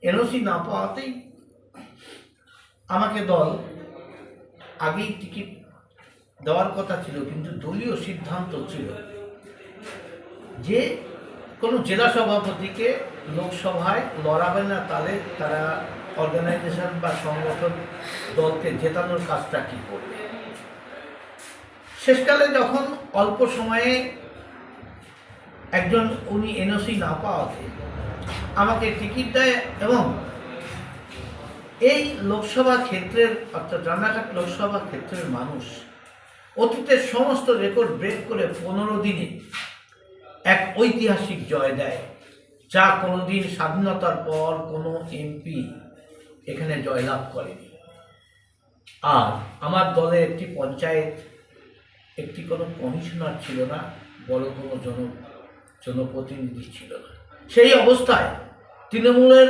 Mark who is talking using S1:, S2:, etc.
S1: NOC না পাওয়াতেই আমাকে দল আগেই টিকিট দেওয়ার কথা ছিল, কিন্তু দলীয় সিদ্ধান্ত ছিল যে কোনো জেলা সভাপতিকে লোকসভায় লড়াবে না, তাহলে তারা অর্গানাইজেশন বা সংগঠন দলকে জেতানোর কাজটা কী করবে। শেষকালে যখন অল্প সময়ে একজন উনি এনওসি না পাওয়াতে আমাকে টিকিট দেয়, এবং এই লোকসভা ক্ষেত্রের অর্থাৎ রানাঘাট লোকসভা ক্ষেত্রের মানুষ অতীতের সমস্ত রেকর্ড ব্রেক করে 15 দিনে এক ঐতিহাসিক জয় দেয়, যা কোনোদিন স্বাধীনতার পর কোনো এমপি এখানে জয়লাভ করেনি। আর আমার দলে একটি পঞ্চায়েত, একটি কোনো কমিশনার ছিল না, বড় কোনো জনপ্রতিনিধি ছিল না। সেই অবস্থায় তৃণমূলের